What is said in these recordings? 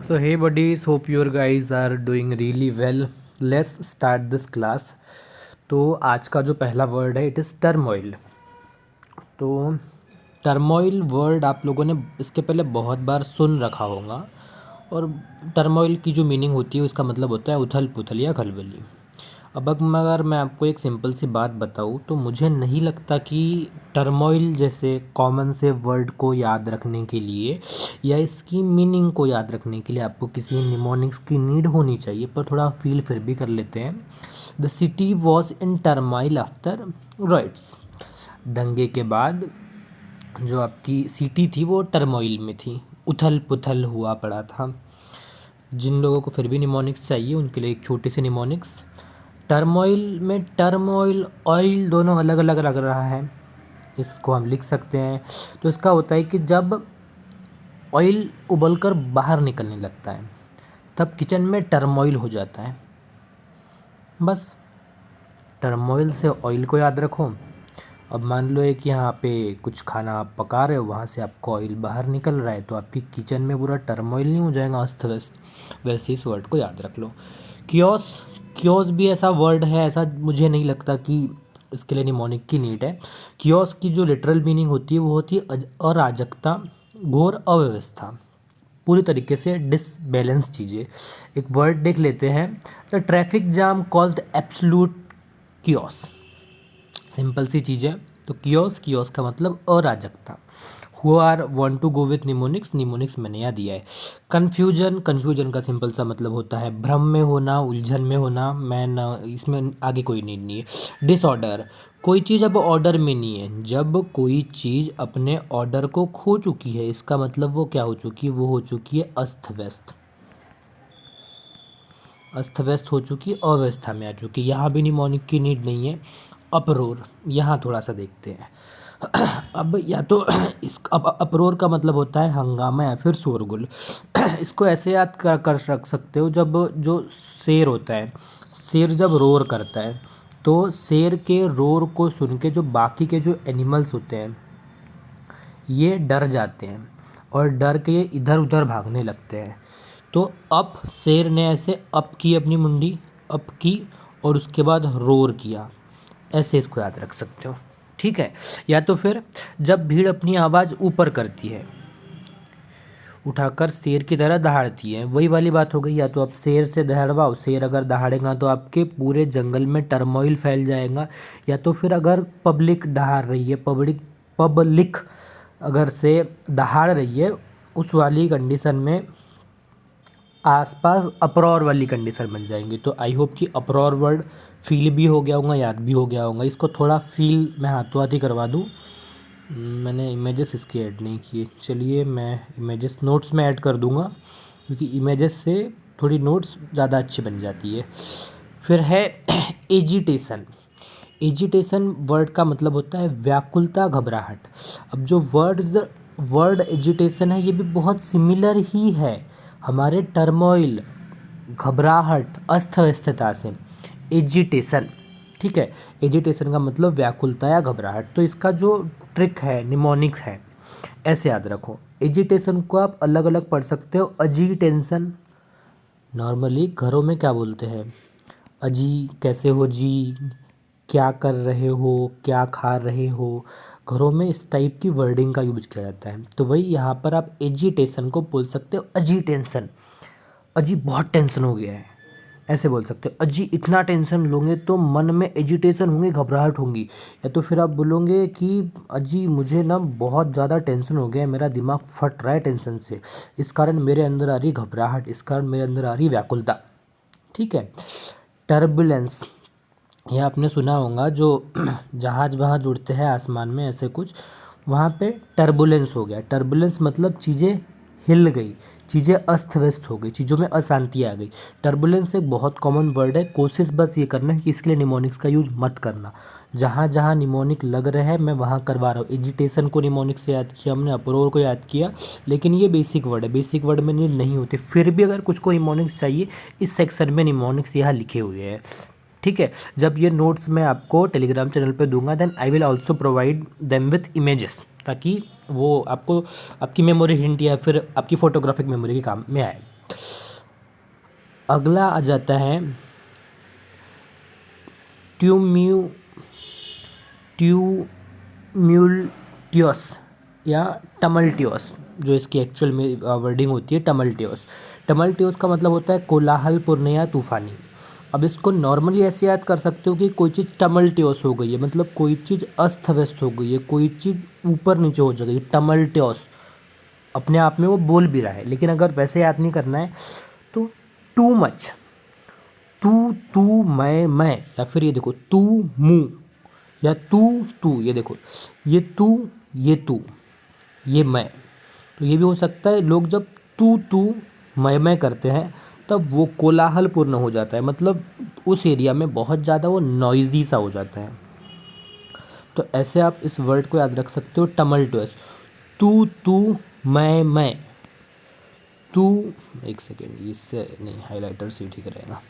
So hey buddies, hope your guys are doing really well. Let's start this class. तो आज का जो पहला वर्ड है इट इज़ टर्मोइल. तो टर्मोइल वर्ड आप लोगों ने इसके पहले बहुत बार सुन रखा होगा. और टर्मोइल की जो मीनिंग होती है उसका मतलब होता है उथल पुथल या खलबली. अब अगर मैं आपको एक सिंपल सी बात बताऊँ तो मुझे नहीं लगता कि टर्मोइल जैसे कॉमन से वर्ड को याद रखने के लिए या इसकी मीनिंग को याद रखने के लिए आपको किसी निमोनिक्स की नीड होनी चाहिए, पर थोड़ा फील फिर भी कर लेते हैं. The city was in turmoil after riots. दंगे के बाद जो आपकी सिटी थी वो टर्मोइल में थी, उथल पुथल हुआ पड़ा था. जिन लोगों को फिर भी निमोनिक्स चाहिए उनके लिए एक छोटी सी निमोनिक्स. टर्मोइल में टर्मोइल ऑयल दोनों अलग अलग लग रहा है, इसको हम लिख सकते हैं. तो इसका होता है कि जब ऑयल उबलकर बाहर निकलने लगता है तब किचन में टर्मोइल हो जाता है. बस टर्मोइल से ऑयल को याद रखो. अब मान लो एक यहाँ पे कुछ खाना आप पका रहे हो, वहाँ से आपको ऑयल बाहर निकल रहा है तो आपकी किचन में पूरा टर्मोइल नहीं हो जाएगा अस्त व्यस्त. वैसे इस वर्ड को याद रख लो. क्योस. क्योस भी ऐसा वर्ड है, ऐसा मुझे नहीं लगता कि इसके लिए निमोनिक की नीड है. क्योस की जो लिटरल मीनिंग होती है वो होती है अराजकता, घोर अव्यवस्था, पूरी तरीके से डिसबैलेंस चीज़ें. एक वर्ड देख लेते हैं. The traffic jam caused absolute chaos. Simple सी चीज़ है. तो कियोस, कियोस का मतलब अराजकता. Who are want to go with mnemonics, mnemonics मैंने यहाँ दिया है. कन्फ्यूजन, कन्फ्यूजन का सिंपल सा मतलब होता है भ्रम में होना, उलझन में होना. मैं न इसमें आगे कोई नीड नहीं है. डिसऑर्डर, कोई चीज़ अब ऑर्डर में नहीं है. जब कोई चीज़ अपने ऑर्डर को खो चुकी है इसका मतलब वो क्या हो चुकी है, वो हो चुकी है अस्त व्यस्त. अस्त व्यस्त हो चुकी, अवस्था में आ चुकी. यहाँ भी निमोनिक की नीड नहीं है. अपरोर, यहाँ थोड़ा सा देखते हैं. अब या तो अब अपरोर का मतलब होता है हंगामा या फिर शोरगुल. इसको ऐसे याद कर रख सकते हो, जब जो शेर होता है, शेर जब रोर करता है तो शेर के रोर को सुन के जो बाकी के जो एनिमल्स होते हैं ये डर जाते हैं और डर के ये इधर उधर भागने लगते हैं. तो अप, शेर ने ऐसे अप की अपनी मुंडी, अप की और उसके बाद रोर किया. ऐसे इसको याद रख सकते हो. ठीक है. या तो फिर जब भीड़ अपनी आवाज़ ऊपर करती है, उठाकर शेर की तरह दहाड़ती है, वही वाली बात हो गई. या तो आप शेर से दहाड़वाओ, शेर अगर दहाड़ेगा तो आपके पूरे जंगल में टर्मोइल फैल जाएगा. या तो फिर अगर पब्लिक दहाड़ रही है, पब्लिक अगर से दहाड़ रही है, उस वाली कंडीशन में आसपास अप्रॉर वाली कंडीशन बन जाएंगी. तो आई होप कि अप्रॉर वर्ड फील भी हो गया होगा, याद भी हो गया होगा. इसको थोड़ा फील मैं हाथों हाथ ही करवा दूँ. मैंने इमेजेस इसके ऐड नहीं किए. चलिए मैं इमेजेस नोट्स में ऐड कर दूँगा क्योंकि इमेजेस से थोड़ी नोट्स ज़्यादा अच्छी बन जाती है. फिर है एजिटेशन. एजिटेशन वर्ड का मतलब होता है व्याकुलता, घबराहट. अब जो वर्ड एजिटेशन है ये भी बहुत सिमिलर ही है हमारे टर्मोइल, घबराहट, अस्त व्यस्तता से. एजिटेशन, ठीक है. एजिटेशन का मतलब व्याकुलता या घबराहट. तो इसका जो ट्रिक है, निमोनिक्स है, ऐसे याद रखो. एजिटेशन को आप अलग अलग पढ़ सकते हो. अजीटेंशन, नॉर्मली घरों में क्या बोलते हैं, अजी, कैसे हो जी, क्या कर रहे हो, क्या खा रहे हो. घरों में इस टाइप की वर्डिंग का यूज किया जाता है. तो वही यहाँ पर आप एजिटेशन को बोल सकते हो अजीटेंशन. अजी बहुत टेंशन हो गया है, ऐसे बोल सकते हो. अजी इतना टेंशन लोगे तो मन में एजिटेशन होंगे, घबराहट होंगी. या तो फिर आप बोलोगे कि अजी मुझे ना बहुत ज़्यादा टेंशन हो गया है, मेरा दिमाग फट रहा है टेंशन से, इस कारण मेरे अंदर आ रही घबराहट, इस कारण मेरे अंदर आ रही व्याकुलता. ठीक है. टर्बुलेंस, ये आपने सुना होगा जो जहाज़ वहाँ उड़ते हैं आसमान में ऐसे कुछ, वहाँ पे टर्बुलेंस हो गया. टर्बुलेंस मतलब चीज़ें हिल गई, चीज़ें अस्त व्यस्त हो गई, चीज़ों में अशांति आ गई. टर्बुलेंस एक बहुत कॉमन वर्ड है. कोशिश बस ये करना है कि इसके लिए निमोनिक्स का यूज मत करना. जहाँ जहाँ निमोनिक लग रहे हैं मैं वहाँ करवा रहा हूँ. एजिटेशन को निमोनिक से याद किया हमने, अप्रोर को याद किया, लेकिन ये बेसिक वर्ड है, बेसिक वर्ड में नहीं होते. फिर भी अगर कुछ को निमोनिक्स चाहिए इस सेक्शन में निमोनिक्स यहाँ लिखे हुए हैं. ठीक है. जब ये नोट्स मैं आपको टेलीग्राम चैनल पे दूंगा then I will also provide them with images, ताकि वो आपको आपकी मेमोरी हिंट या फिर आपकी फोटोग्राफिक मेमोरी के काम में आए। अगला आ जाता है ट्यूम्यू ट्यूम्यूल्टियस या टमल्टियस, जो इसकी एक्चुअल में वर्डिंग होती है टमल्टियस। टमल्टियस का मतलब होता है कोलाहलपूर्ण या तूफानी। अब इसको नॉर्मली ऐसे याद कर सकते हो कि कोई चीज़ टमल्टियस हो गई है, मतलब कोई चीज़ अस्त व्यस्त हो गई है, कोई चीज़ ऊपर नीचे हो जाएगी। टमल्टियस अपने आप में वो बोल भी रहा है, लेकिन अगर वैसे याद नहीं करना है तो टू मच, तू मैं, या फिर ये देखो तू मुँह या तू, ये देखो ये तू ये मैं। तो ये भी हो सकता है लोग जब तू मैं करते हैं तब वो कोलाहलपूर्ण हो जाता है, मतलब उस एरिया में बहुत ज़्यादा वो नॉइजी सा हो जाता है। तो ऐसे आप इस वर्ड को याद रख सकते हो टमल्टुअस। तू मैं तू, एक सेकेंड इससे नहीं, हाइलाइटर से ठीक रहेगा।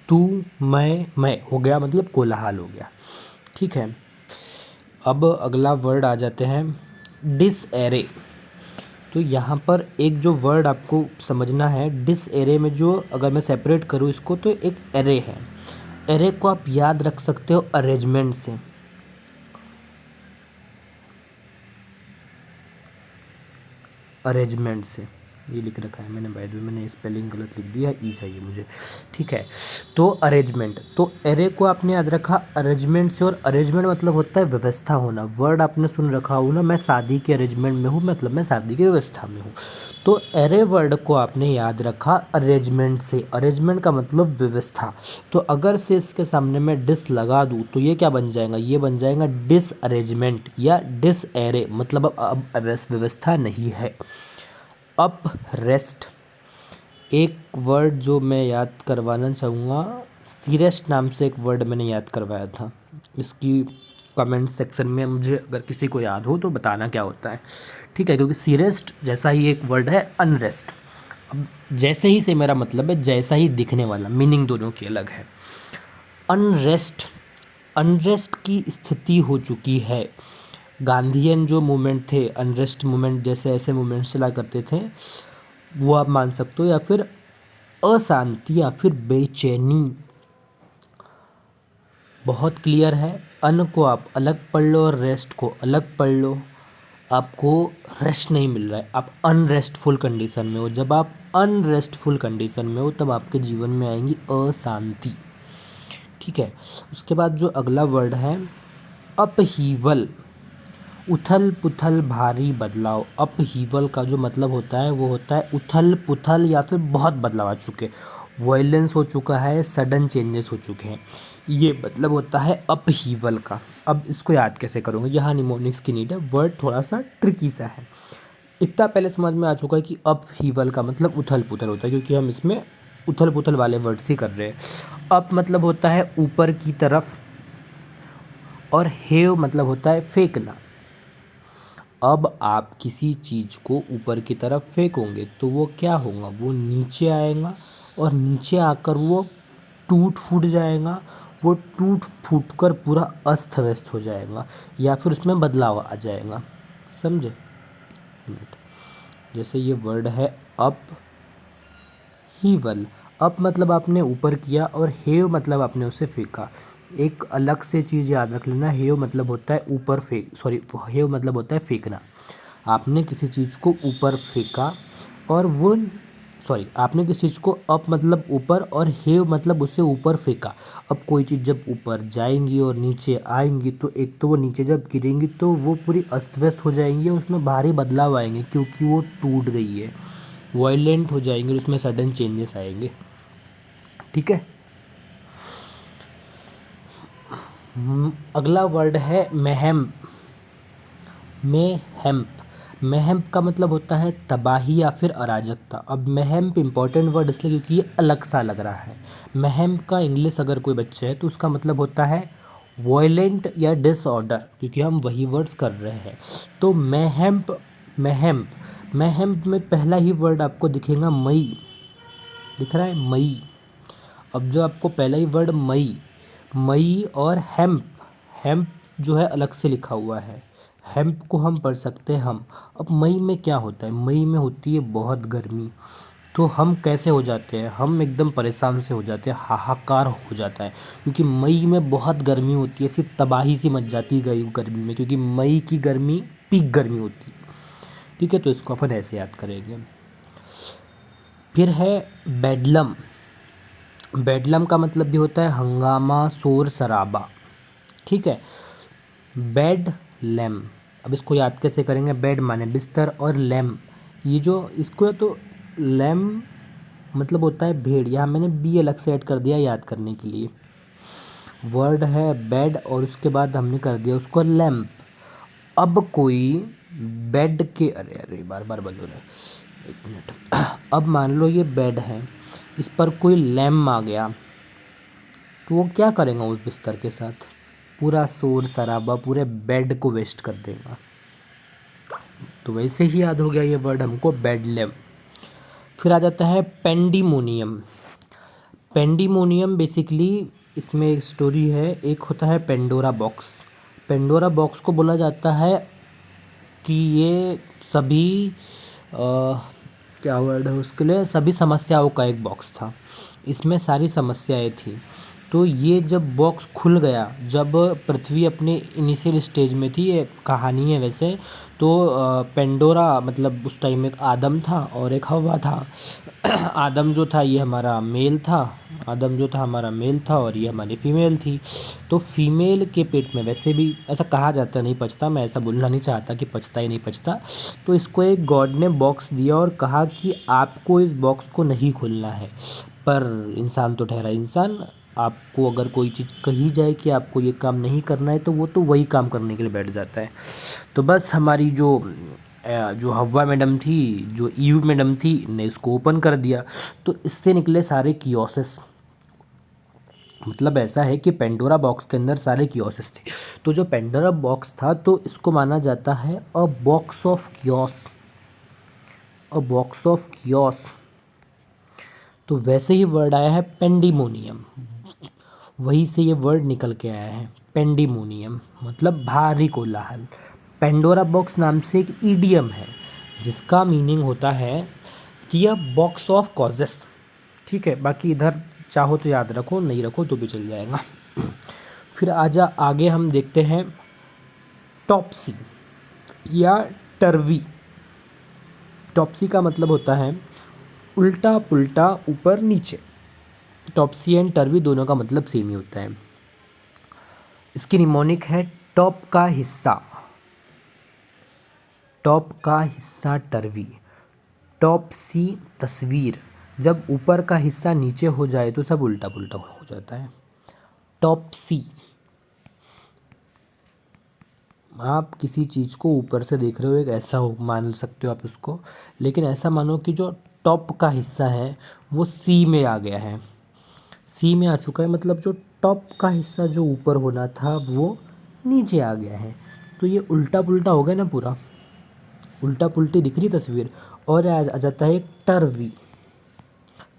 तू मैं हो गया, मतलब कोलाहल हो गया। ठीक है, अब अगला वर्ड आ जाते हैं डिसएरे। तो यहाँ पर एक जो वर्ड आपको समझना है, डिसएरे में जो अगर मैं सेपरेट करूँ इसको तो एक एरे है। एरे को आप याद रख सकते हो अरेंजमेंट से। अरेंजमेंट से ये लिख रखा है मैंने, बाय द वे मैंने स्पेलिंग गलत लिख दिया, ई चाहिए मुझे। ठीक है, तो अरेंजमेंट, तो एरे को आपने याद रखा अरेंजमेंट से, और अरेंजमेंट मतलब होता है व्यवस्था होना। वर्ड आपने सुन रखा हो ना, मैं शादी के अरेंजमेंट में हूँ, मतलब मैं शादी की व्यवस्था में हूँ। तो एरे वर्ड को आपने याद रखा अरेंजमेंट से। अरेंजमेंट का मतलब व्यवस्था। तो अगर से इसके सामने मैं डिस लगा दूँ तो ये क्या बन जाएगा, ये बन जाएगा डिस अरेंजमेंट या डिस एरे, मतलब अब व्यवस्था नहीं है। अप रेस्ट, एक वर्ड जो मैं याद करवाना चाहूँगा, सीरेस्ट नाम से एक वर्ड मैंने याद करवाया था। इसकी कमेंट सेक्शन में मुझे अगर किसी को याद हो तो बताना क्या होता है। ठीक है, क्योंकि सीरेस्ट जैसा ही एक वर्ड है अनरेस्ट। अब जैसे ही से मेरा मतलब है जैसा ही दिखने वाला, मीनिंग दोनों की अलग है। अनरेस्ट, अनरेस्ट की स्थिति हो चुकी है। गांधीयन जो मूवमेंट थे, अनरेस्ट मूवमेंट जैसे ऐसे मूवमेंट्स चला करते थे, वो आप मान सकते हो। या फिर अशांति या फिर बेचैनी, बहुत क्लियर है। अन को आप अलग पढ़ लो और रेस्ट को अलग पढ़ लो, आपको रेस्ट नहीं मिल रहा है, आप अनरेस्टफुल कंडीशन में हो। जब आप अनरेस्टफुल कंडीशन में हो तब आपके जीवन में आएंगी अशांति। ठीक है, उसके बाद जो अगला वर्ड है अपहीवल, उथल पुथल भारी बदलाव। अपहीवल का जो मतलब होता है वो होता है उथल पुथल या फिर बहुत बदलाव आ चुके, वायलेंस हो चुका है, सडन चेंजेस हो चुके हैं, ये मतलब होता है अपहीवल का। अब इसको याद कैसे करोगे, यहाँ निमोनिक्स की नीड है, वर्ड थोड़ा सा ट्रिकी सा है। इतना पहले समझ में आ चुका है कि अपहीवल का मतलब उथल पुथल होता है, क्योंकि हम इसमें उथल पुथल वाले वर्ड्स ही कर रहे हैं। अप मतलब होता है ऊपर की तरफ, और हेव मतलब होता है फेंकना। अब आप किसी चीज़ को ऊपर की तरफ फेंकोगे तो वो क्या होगा, वो नीचे आएगा, और नीचे आकर वो टूट फूट जाएगा, वो टूट फूट कर पूरा अस्त व्यस्त हो जाएगा, या फिर उसमें बदलाव आ जाएगा। समझे? मिनट, जैसे ये वर्ड है अप हीवल। अप मतलब आपने ऊपर किया, और हेव मतलब आपने उसे फेंका। एक अलग से चीज़ याद रख लेना, हेव मतलब होता है ऊपर फेंक, सॉरी, हेव मतलब होता है फेंकना। आपने किसी चीज़ को ऊपर फेंका, और वो, सॉरी, आपने किसी चीज़ को अप मतलब ऊपर और हेव मतलब उससे ऊपर फेंका। अब कोई चीज़ जब ऊपर जाएंगी और नीचे आएंगी तो एक तो वो नीचे जब गिरेंगी तो वो पूरी अस्त व्यस्त हो जाएंगी, और उसमें भारी बदलाव आएंगे क्योंकि वो टूट गई है, वायलेंट हो जाएंगे, और उसमें सडन चेंजेस आएंगे। ठीक है, अगला वर्ड है महम। मेहम्प, महम्प का मतलब होता है तबाही या फिर अराजकता। अब महम्प इंपॉर्टेंट वर्ड इसलिए क्योंकि ये अलग सा लग रहा है। महम्प का इंग्लिश अगर कोई बच्चा है तो उसका मतलब होता है वॉयलेंट या डिसऑर्डर, क्योंकि हम वही वर्ड्स कर रहे हैं। तो महम्प, महम्प, महम्प में पहला ही वर्ड आपको दिखेगा मई, दिख रहा है मई। अब जो आपको पहला ही वर्ड मई, मई और हेम्प, हेम्प जो है अलग से लिखा हुआ है, हेम्प को हम पढ़ सकते हैं हम। अब मई में क्या होता है, मई में होती है बहुत गर्मी, तो हम कैसे हो जाते हैं, हम एकदम परेशान से हो जाते हैं, हाहाकार हो जाता है, क्योंकि मई में बहुत गर्मी होती है, ऐसी तबाही सी मच जाती है गर्मी में, क्योंकि मई की गर्मी पीक गर्मी होती है। ठीक है, तो इसको अपन ऐसे याद करेंगे। फिर है बेडलम। बेडलम का मतलब भी होता है हंगामा, शोर शराबा। ठीक है, बेड लैम। अब इसको याद कैसे करेंगे, बेड माने बिस्तर और लैम, ये जो इसको तो लैम मतलब होता है भेड़, यहाँ मैंने बी अलग से ऐड कर दिया याद करने के लिए। वर्ड है बेड और उसके बाद हमने कर दिया उसको लैम्प। अब कोई बेड के, अरे अरे बार बार बंद हो रहा है, एक मिनट। अब मान लो ये बेड है, इस पर कोई लैम्प आ गया, तो वो क्या करेगा उस बिस्तर के साथ, पूरा शोर शराबा पूरे बेड को वेस्ट कर देगा। तो वैसे ही याद हो गया ये वर्ड हमको, बेड लैम्प। फिर आ जाता है पेंडिमोनियम। पेंडिमोनियम बेसिकली इसमें एक स्टोरी है, एक होता है पेंडोरा बॉक्स। पेंडोरा बॉक्स को बोला जाता है कि ये सभी क्या वर्ड है उसके लिए, सभी समस्याओं का एक बॉक्स था, इसमें सारी समस्याएं थी। तो ये जब बॉक्स खुल गया, जब पृथ्वी अपने इनिशियल स्टेज में थी, ये कहानी है वैसे तो, पेंडोरा मतलब उस टाइम एक आदम था और एक हवा था। आदम जो था ये हमारा मेल था, आदम जो था हमारा मेल था और ये हमारी फीमेल थी। तो फीमेल के पेट में वैसे भी ऐसा कहा जाता नहीं पचता, मैं ऐसा बोलना नहीं चाहता कि पचता ही नहीं पचता। तो इसको एक गॉड ने बॉक्स दिया और कहा कि आपको इस बॉक्स को नहीं खोलना है। पर इंसान तो ठहरा इंसान, आपको अगर कोई चीज़ कही जाए कि आपको ये काम नहीं करना है, तो वो तो वही काम करने के लिए बैठ जाता है। तो बस हमारी जो हव्वा मैडम थी, जो ईव मैडम थी, ने इसको ओपन कर दिया, तो इससे निकले सारे कियोसेस। मतलब ऐसा है कि पेंडोरा बॉक्स के अंदर सारे कियोसेस थे। तो जो पेंडोरा बॉक्स था, तो इसको माना जाता है अ box of chaos, a box of chaos. तो वैसे ही वर्ड आया है पेंडिमोनियम, वहीं से ये वर्ड निकल के आया है, पेंडिमोनियम मतलब भारी कोलाहल। पेंडोरा बॉक्स नाम से एक ईडियम है, जिसका मीनिंग होता है कि यह बॉक्स ऑफ कॉजेस। ठीक है, बाकी इधर चाहो तो याद रखो, नहीं रखो तो भी चल जाएगा। फिर आगे हम देखते हैं टॉप्सी या टर्वी। टॉप्सी का मतलब होता है उल्टा पुल्टा, ऊपर नीचे। टॉप्सी एंड टर्वी दोनों का मतलब सेम ही होता है। इसकी निमोनिक है टॉप का हिस्सा, टॉप का हिस्सा टर्वी। टॉप सी तस्वीर, जब ऊपर का हिस्सा नीचे हो जाए तो सब उल्टा पुल्टा हो जाता है। टॉप सी, आप किसी चीज़ को ऊपर से देख रहे हो, एक ऐसा हो मान सकते हो आप उसको, लेकिन ऐसा मानो कि जो टॉप का हिस्सा है वो सी में आ गया है, सी में आ चुका है, मतलब जो टॉप का हिस्सा जो ऊपर होना था वो नीचे आ गया है। तो ये उल्टा पुल्टा हो गया ना पूरा, उल्टा पुल्टी दिख रही तस्वीर। और आ जाता है टर्वी।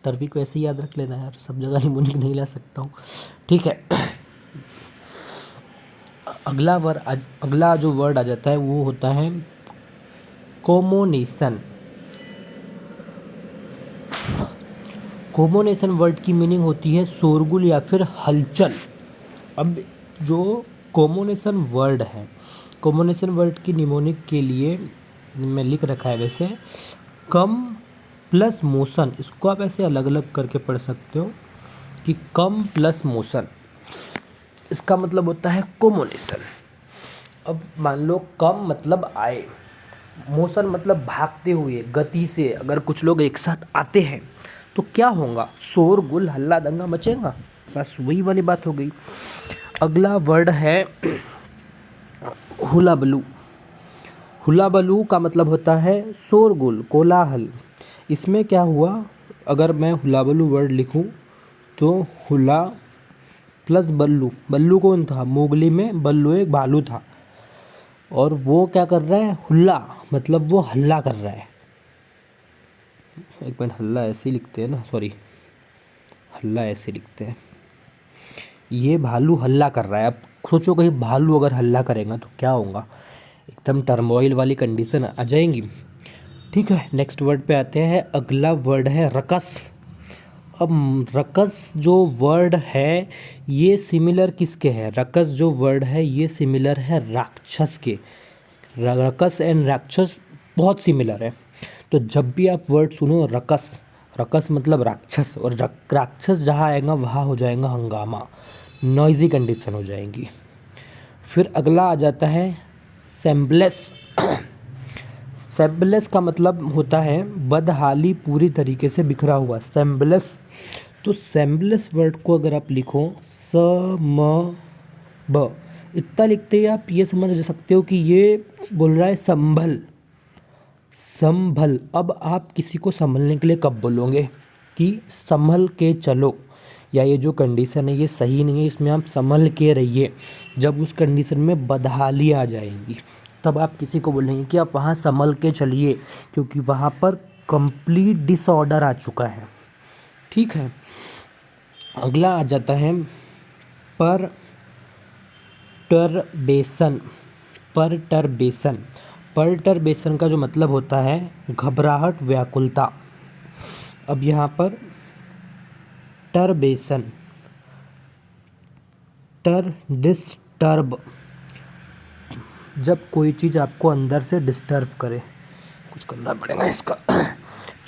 टर्वी को ऐसे ही याद रख लेना यार, सब जगह निमोनिक नहीं ला सकता हूँ। ठीक है, अगला जो वर्ड आ जाता है वो होता है कोमोनेशन। कोमोनेशन वर्ड की मीनिंग होती है शोरगुल या फिर हलचल। अब जो कोमोनेशन वर्ड है, कोमोनेशन वर्ड की निमोनिक के लिए मैं लिख रखा है वैसे, कम प्लस मोशन, इसको आप ऐसे अलग अलग करके पढ़ सकते हो कि कम प्लस मोशन, इसका मतलब होता है कोमोनेशन। अब मान लो कम मतलब आए, मोशन मतलब भागते हुए गति से, अगर कुछ लोग एक साथ आते हैं तो क्या होगा, शोर गुल हल्ला दंगा मचेगा, बस वही वाली बात हो गई। अगला वर्ड है हुलाबलू। हुलाबलू का मतलब होता है शोरगुल कोलाहल। इसमें क्या हुआ, अगर मैं हुलाबलू वर्ड लिखूं तो हुला प्लस बल्लू, बल्लू कौन था, मोगली में बल्लू एक भालू था, और वो क्या कर रहा है, हुल्ला मतलब वो हल्ला कर रहा है। एक मिनट, हल्ला ऐसे ही लिखते हैं ना, सॉरी, हल्ला ऐसे लिखते हैं। ये भालू हल्ला कर रहा है। अब सोचो कहीं भालू अगर हल्ला करेगा तो क्या होगा, एकदम टर्मोइल वाली कंडीशन आ जाएंगी। ठीक है, नेक्स्ट वर्ड पे आते हैं। अगला वर्ड है रकस। अब रकस जो वर्ड है ये सिमिलर किसके है, रकस जो वर्ड है ये सिमिलर है राक्षस के। रकस एंड राक्षस बहुत सिमिलर है। तो जब भी आप वर्ड सुनो रकस, रकस मतलब राक्षस, और राक्षस जहाँ आएगा वहाँ हो जाएगा हंगामा, नॉइजी कंडीशन हो जाएगी। फिर अगला आ जाता है सेम्बलेस। सेम्बलेस का मतलब होता है बदहाली, पूरी तरीके से बिखरा हुआ, सेम्बलेस। तो सेम्बलेस वर्ड को अगर आप लिखो स म ब, इतना लिखते ही आप ये समझ सकते हो कि ये बोल रहा है संभल, संभल। अब आप किसी को संभलने के लिए कब बोलोगे कि संभल के चलो, या ये जो कंडीशन है ये सही नहीं है, इसमें आप संभल के रहिए। जब उस कंडीशन में बदहाली आ जाएंगी तब आप किसी को बोलेंगे कि आप वहाँ संभल के चलिए, क्योंकि वहाँ पर कंप्लीट डिसऑर्डर आ चुका है। ठीक है, अगला आ जाता है परटर्बेशन। परटर्बेशन, परटर्बेशन का जो मतलब होता है घबराहट, व्याकुलता। अब यहाँ पर टर्बेशन, डिस्टर्ब, जब कोई चीज़ आपको अंदर से डिस्टर्ब करे, कुछ करना पड़ेगा इसका।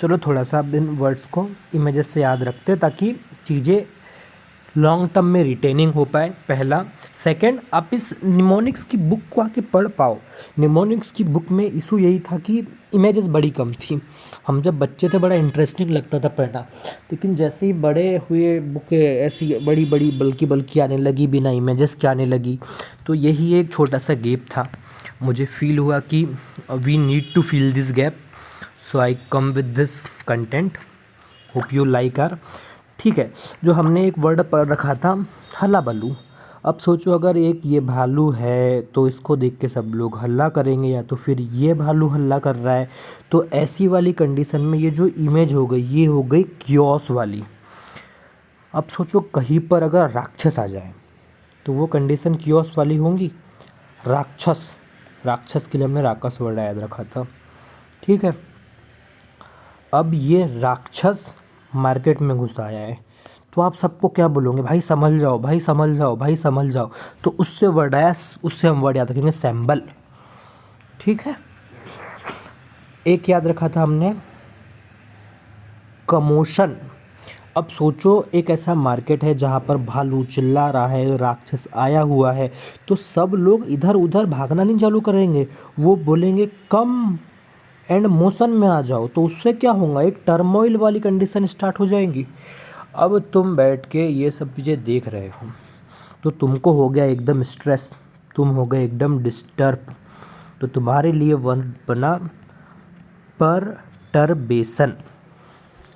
चलो थोड़ा सा आप इन वर्ड्स को इमेजेस से याद रखते ताकि चीज़ें लॉन्ग टर्म में रिटेनिंग हो पाए, पहला। सेकंड, आप इस निमोनिक्स की बुक को आके पढ़ पाओ। निमोनिक्स की बुक में इशू यही था कि इमेजेस बड़ी कम थी। हम जब बच्चे थे बड़ा इंटरेस्टिंग लगता था पढ़ना, लेकिन जैसे ही बड़े हुए बुक ऐसी बड़ी बड़ी बल्कि बल्कि आने लगी, बिना इमेजेस के आने लगी, तो यही एक छोटा सा गैप था। मुझे फील हुआ कि we need to fill this gap, so I come with this content, hope you like are. ठीक है, जो हमने एक वर्ड पढ़ रखा था हल्ला बल्लू। अब सोचो अगर एक ये भालू है तो इसको देख के सब लोग हल्ला करेंगे, या तो फिर ये भालू हल्ला कर रहा है। तो ऐसी वाली कंडीशन में ये जो इमेज हो गई ये हो गई क्योस वाली। अब सोचो कहीं पर अगर राक्षस आ जाए तो वो कंडीशन क्योस वाली होंगी। राक्षस, राक्षस के लिए हमने राक्षस वर्ड याद रखा था। ठीक है, अब ये राक्षस मार्केट में घुस आया है तो आप सबको क्या बोलोगे, भाई संभल जाओ, भाई संभल जाओ, भाई संभल जाओ। तो उससे वर्ड आया, उससे हम वर्ड याद रखेंगे सैम्बल। ठीक है, एक याद रखा था हमने कमोशन। अब सोचो एक ऐसा मार्केट है जहाँ पर भालू चिल्ला रहा है, राक्षस आया हुआ है, तो सब लोग इधर उधर भागना नहीं चालू करेंगे, वो बोलेंगे कम एंड मोशन में आ जाओ। तो उससे क्या होगा, एक टर्मोइल वाली कंडीशन स्टार्ट हो जाएंगी। अब तुम बैठ के ये सब चीज़ें देख रहे हो तो तुमको हो गया एकदम स्ट्रेस, तुम हो गए एकदम डिस्टर्ब। तो तुम्हारे लिए वर्ड बना परटर्बेशन।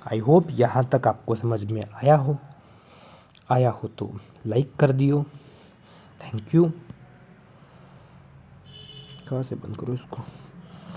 आई होप यहाँ तक आपको समझ में आया हो। आया हो तो लाइक कर दियो। Thank you. कहाँ से बंद करूँ इसको।